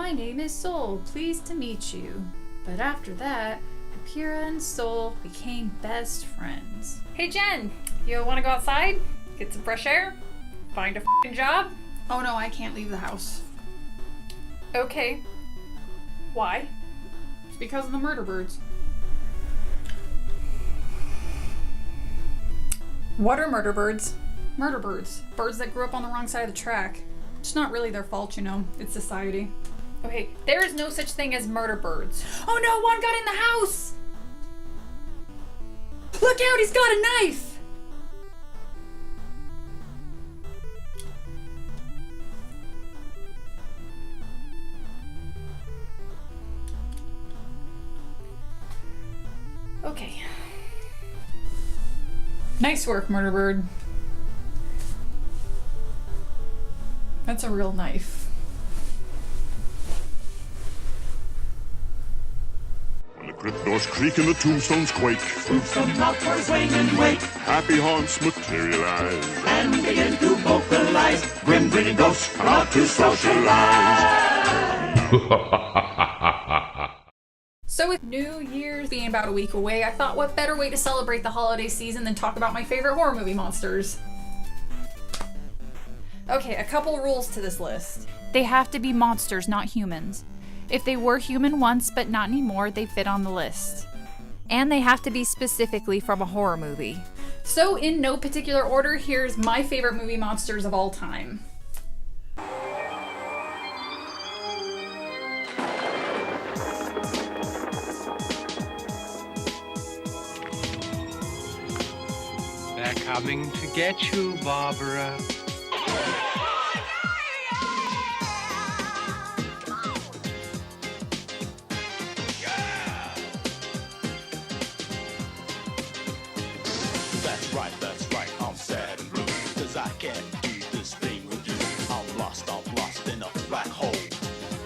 My name is Soul, pleased to meet you. But after that, Akira and Soul became best friends. Hey Jen, you wanna go outside? Get some fresh air? Find a f***ing job? Oh no, I can't leave the house. Okay. Why? It's because of the murder birds. What are murder birds? Murder birds. Birds that grew up on the wrong side of the track. It's not really their fault, you know. It's society. Okay, there is no such thing as murder birds. Oh no, one got in the house! Look out, he's got a knife! Okay. Nice work, murder bird. That's a real knife. When the crypt doors creak and the tombstones quake, Spooks come out for a swing and wake, happy haunts materialize. and begin to vocalize. Grim grinning ghosts come out to socialize. So with New Year's being about a week away, I thought what better way to celebrate the holiday season than talk about my favorite horror movie monsters. Okay, a couple rules to this list. They have to be monsters, not humans. If they were human once but not anymore, they fit on the list. And they have to be specifically from a horror movie. So in no particular order, here's my favorite movie monsters of all time. They're coming to get you, Barbara. That's right, I'm sad and blue, 'cause I can't do this thing with you. I'm lost in a black hole.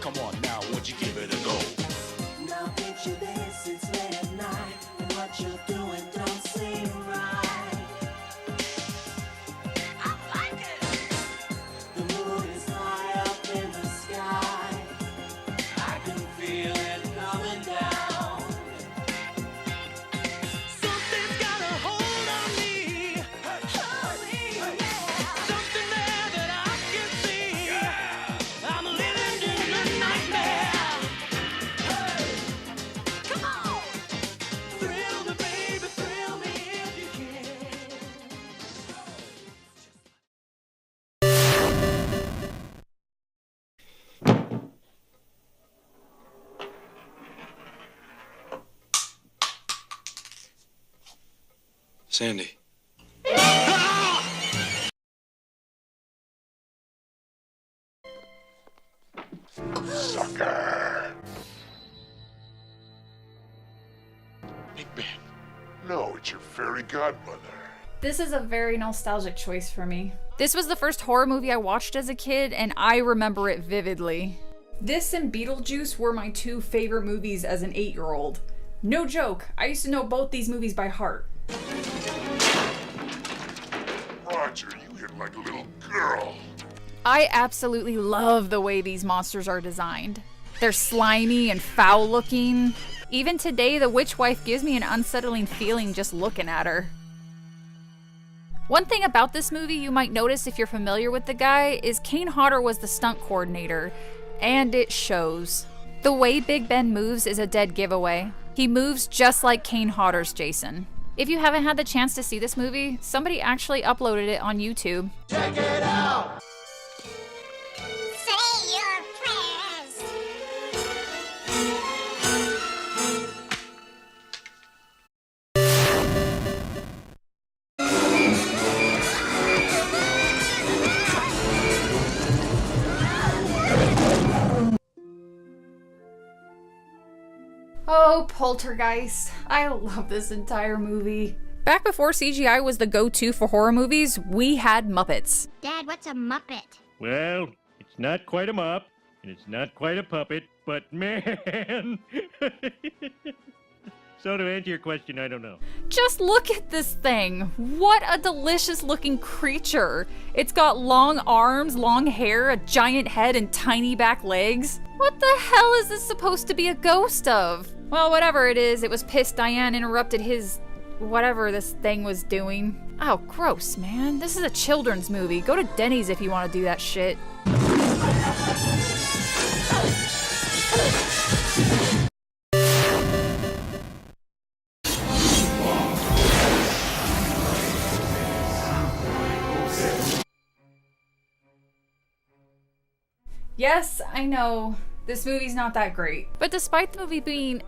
Come on now, won't you give it a go? Now picture this, it's late at night, and what you're doing don't seem right. I like it! The moon is high up in the sky. I can feel it coming down. Something's got a hold on me. Something there that I can see. I'm living in a nightmare. Come on! Thrill me, baby, thrill me if you can. Sandy. Sucker. Big Ben. No, it's your fairy godmother. This is a very nostalgic choice for me. This was the first horror movie I watched as a kid, and I remember it vividly. This and Beetlejuice were my two favorite movies as an 8-year-old. No joke, I used to know both these movies by heart. Roger, you hit like a little girl. I absolutely love the way these monsters are designed. They're slimy and foul looking. Even today, the witch wife gives me an unsettling feeling just looking at her. One thing about this movie you might notice if you're familiar with the guy is Kane Hodder was the stunt coordinator, and it shows. The way Big Ben moves is a dead giveaway. He moves just like Kane Hodder's Jason. If you haven't had the chance to see this movie, somebody actually uploaded it on YouTube. Say your prayers. Oh, Poltergeist. I love this entire movie. Back before CGI was the go-to for horror movies, we had Muppets. Dad, what's a Muppet? Well, it's not quite a mop, and it's not quite a puppet, but man. So to answer your question, I don't know. Just look at this thing. What a delicious looking creature. It's got long arms, long hair, a giant head, and tiny back legs. What the hell is this supposed to be a ghost of? Well, whatever it is, it was pissed Diane interrupted his whatever this thing was doing. Oh, gross, man. This is a children's movie. Go to Denny's if you want to do that shit. Yes, I know. This movie's not that great. But despite the movie being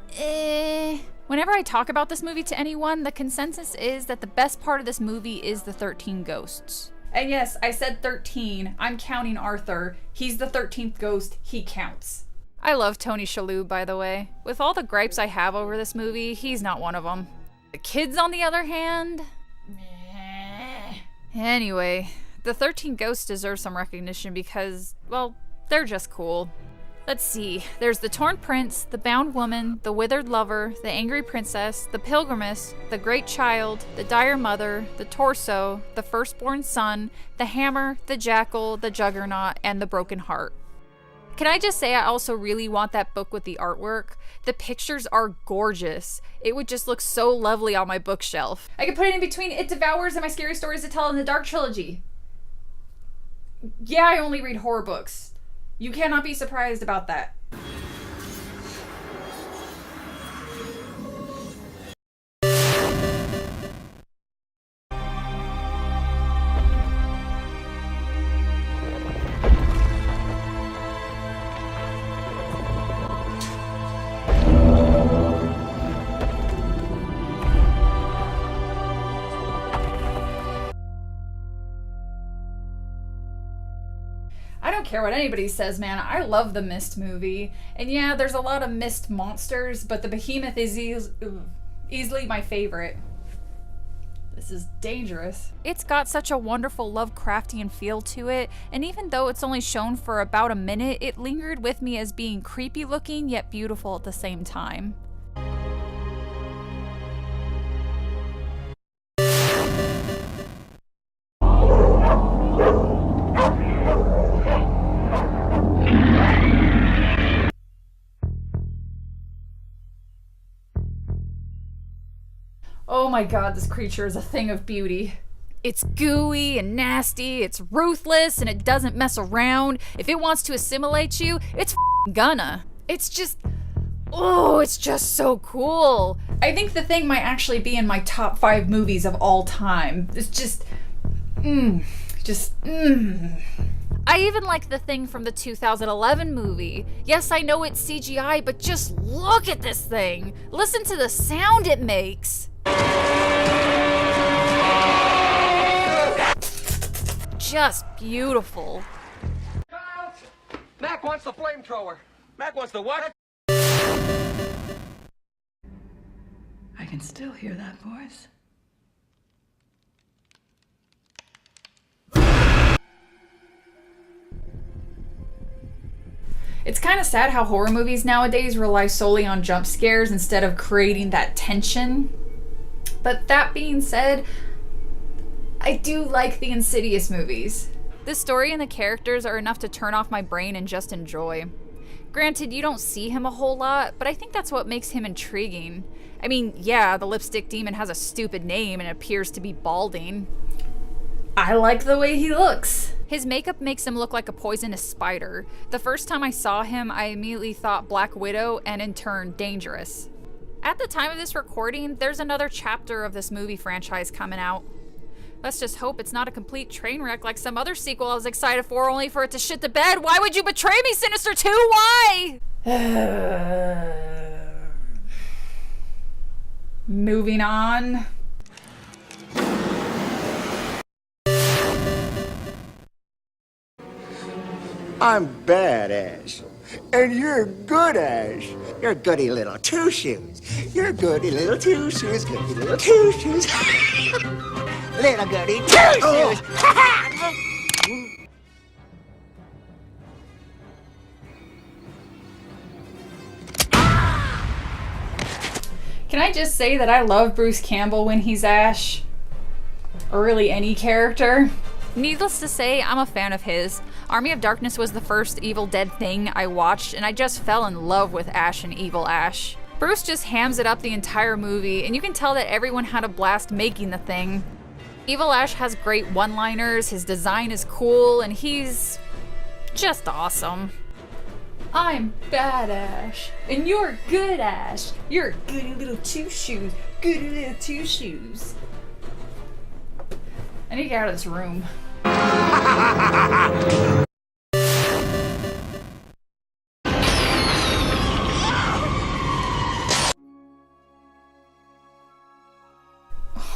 whenever I talk about this movie to anyone, the consensus is that the best part of this movie is the 13 ghosts. And yes, I said 13. I'm counting Arthur. He's the 13th ghost. He counts. I love Tony Shalhoub, by the way. With all the gripes I have over this movie, he's not one of them. The kids, on the other hand... meh. Anyway, the 13 ghosts deserve some recognition because, well, they're just cool. Let's see. There's the Torn Prince, the Bound Woman, the Withered Lover, the Angry Princess, the Pilgrimess, the Great Child, the Dire Mother, the Torso, the Firstborn Son, the Hammer, the Jackal, the Juggernaut, and the Broken Heart. Can I just say I also really want that book with the artwork? The pictures are gorgeous. It would just look so lovely on my bookshelf. I could put it in between It Devours and My Scary Stories to Tell in the Dark Trilogy. Yeah, I only read horror books. You cannot be surprised about that. I don't care what anybody says, man. I love the Mist movie. And yeah, there's a lot of Mist monsters, but the Behemoth is easily my favorite. This is dangerous. It's got such a wonderful Lovecraftian feel to it, and even though it's only shown for about a minute, it lingered with me as being creepy looking yet beautiful at the same time. Oh my god, this creature is a thing of beauty. It's gooey and nasty, it's ruthless, and it doesn't mess around. If it wants to assimilate you, it's gonna. It's just... oh, it's just so cool. I think The Thing might actually be in my top 5 movies of all time. It's just... I even like The Thing from the 2011 movie. Yes, I know it's CGI, but just look at this thing. Listen to the sound it makes. Just beautiful. Mac wants the flamethrower. Mac wants the what? I can still hear that voice. It's kind of sad how horror movies nowadays rely solely on jump scares instead of creating that tension. But that being said, I do like the Insidious movies. The story and the characters are enough to turn off my brain and just enjoy. Granted, you don't see him a whole lot, but I think that's what makes him intriguing. I mean, yeah, the lipstick demon has a stupid name and appears to be balding. I like the way he looks. His makeup makes him look like a poisonous spider. The first time I saw him, I immediately thought Black Widow and in turn, Dangerous. At the time of this recording, there's another chapter of this movie franchise coming out. Let's just hope it's not a complete train wreck like some other sequel I was excited for, only for it to shit the bed. Why would you betray me, Sinister 2? Why? Moving on. I'm bad, Ash. And you're good, Ash. You're goody little two shoes. You're goody little two shoes, goody little two shoes. Little goody two shoes. Can I just say that I love Bruce Campbell when he's Ash? Or really any character. Needless to say, I'm a fan of his. Army of Darkness was the first Evil Dead thing I watched, and I just fell in love with Ash and Evil Ash. Bruce just hams it up the entire movie, and you can tell that everyone had a blast making the thing. Evil Ash has great one-liners, his design is cool, and he's just awesome. I'm bad Ash, and you're good Ash. You're a goody little two shoes. Goody little two shoes. I need to get out of this room.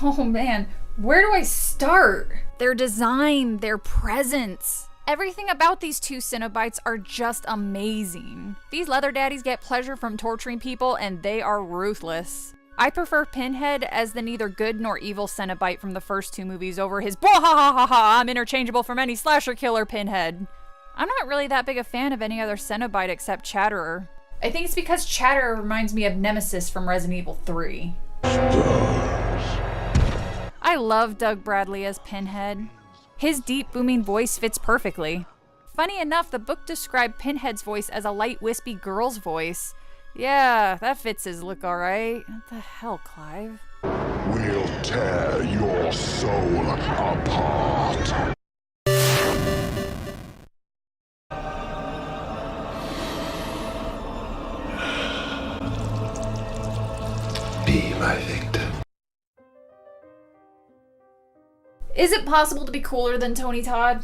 Oh man, where do I start? Their design, their presence. Everything about these two Cenobites are just amazing. These leather daddies get pleasure from torturing people, and they are ruthless. I prefer Pinhead as the neither good nor evil Cenobite from the first two movies over his "Bwahahaha, I'm interchangeable from any slasher killer" Pinhead. I'm not really that big a fan of any other Cenobite except Chatterer. I think it's because Chatterer reminds me of Nemesis from Resident Evil 3. I love Doug Bradley as Pinhead. His deep, booming voice fits perfectly. Funny enough, the book described Pinhead's voice as a light, wispy girl's voice. Yeah, that fits his look alright. What the hell, Clive? We'll tear your soul apart. Be my victim. Is it possible to be cooler than Tony Todd?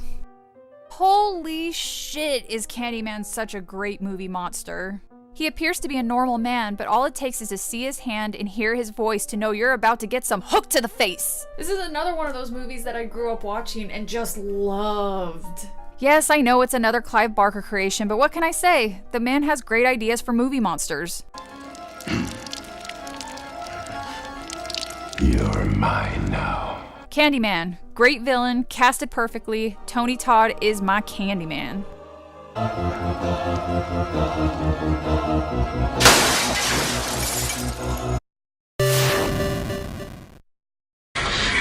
Holy shit, is Candyman such a great movie monster. He appears to be a normal man, but all it takes is to see his hand and hear his voice to know you're about to get some hook to the face. This is another one of those movies that I grew up watching and just loved. Yes, I know it's another Clive Barker creation, but what can I say? The man has great ideas for movie monsters. You're mine now. Candyman, great villain, casted perfectly. Tony Todd is my Candyman.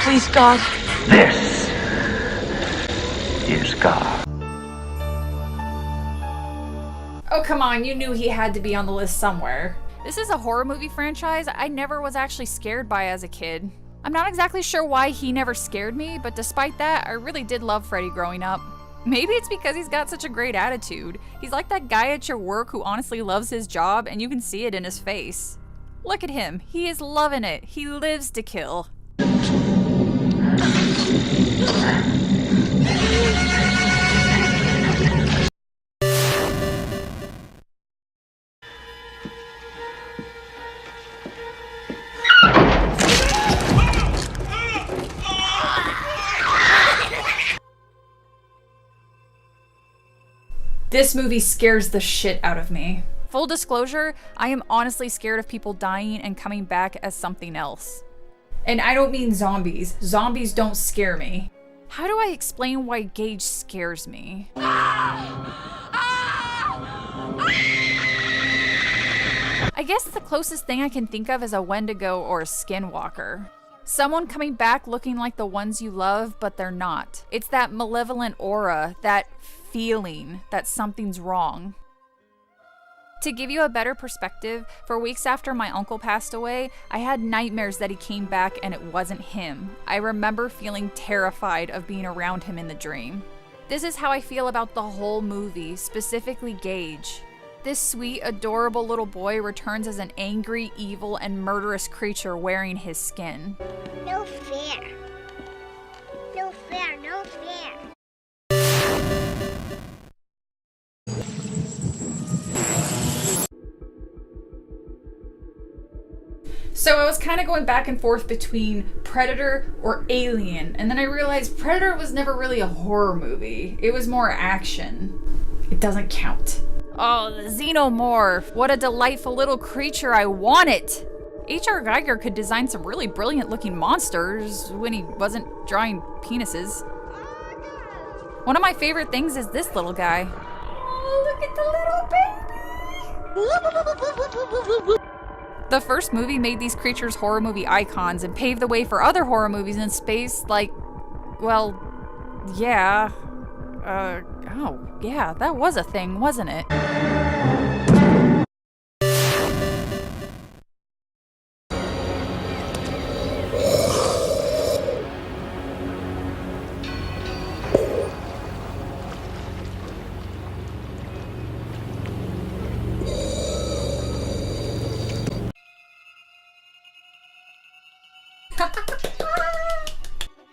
Please, God. This is God. Oh, come on, you knew he had to be on the list somewhere. This is a horror movie franchise I never was actually scared by as a kid. I'm not exactly sure why he never scared me, but despite that, I really did love Freddy growing up. Maybe it's because he's got such a great attitude. He's like that guy at your work who honestly loves his job, and you can see it in his face. Look at him. He is loving it. He lives to kill. This movie scares the shit out of me. Full disclosure, I am honestly scared of people dying and coming back as something else. And I don't mean zombies. Zombies don't scare me. How do I explain why Gage scares me? I guess the closest thing I can think of is a Wendigo or a Skinwalker. Someone coming back looking like the ones you love, but they're not. It's that malevolent aura, that feeling that something's wrong. To give you a better perspective, for weeks after my uncle passed away, I had nightmares that he came back and it wasn't him. I remember feeling terrified of being around him in the dream. This is how I feel about the whole movie, specifically Gage. This sweet, adorable little boy returns as an angry, evil, and murderous creature wearing his skin. No fair. No fair, no fair. So I was kind of going back and forth between Predator or Alien, and then I realized Predator was never really a horror movie. It was more action. It doesn't count. Oh, the Xenomorph! What a delightful little creature, I want it! H.R. Geiger could design some really brilliant looking monsters when he wasn't drawing penises. One of my favorite things is this little guy. Oh, look at the little baby! The first movie made these creatures horror movie icons and paved the way for other horror movies in space like, well, Yeah. Oh, yeah, that was a thing, wasn't it?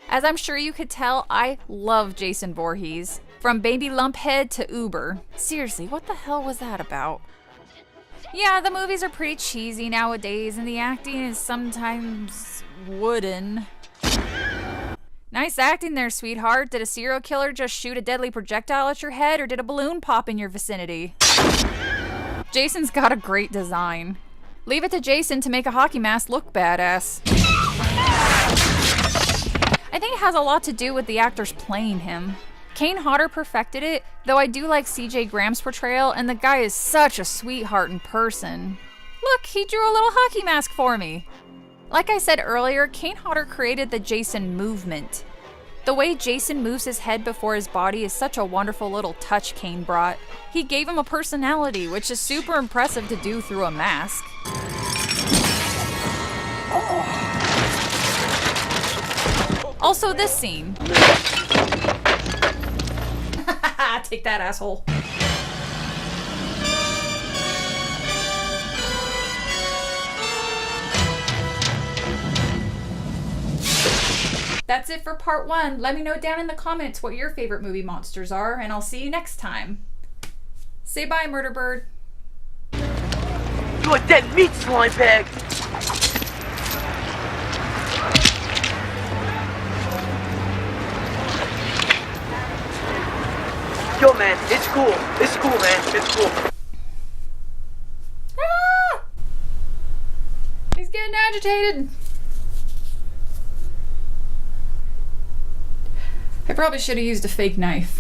As I'm sure you could tell, I love Jason Voorhees. From Baby Lumphead to Uber. Seriously, what the hell was that about? Yeah, the movies are pretty cheesy nowadays, and the acting is sometimes wooden. Nice acting there, sweetheart. Did a serial killer just shoot a deadly projectile at your head, or did a balloon pop in your vicinity? Jason's got a great design. Leave it to Jason to make a hockey mask look badass. I think it has a lot to do with the actors playing him. Kane Hodder perfected it, though I do like CJ Graham's portrayal, and the guy is such a sweetheart in person. Look, he drew a little hockey mask for me. Like I said earlier, Kane Hodder created the Jason movement. The way Jason moves his head before his body is such a wonderful little touch Kane brought. He gave him a personality, which is super impressive to do through a mask. Also this scene. Take that, asshole. That's it for part 1. Let me know down in the comments what your favorite movie monsters are, and I'll see you next time. Say bye, Murder Bird. You a dead meat slime bag! Yo, man, it's cool. It's cool, man. It's cool. Ah! He's getting agitated. I probably should have used a fake knife.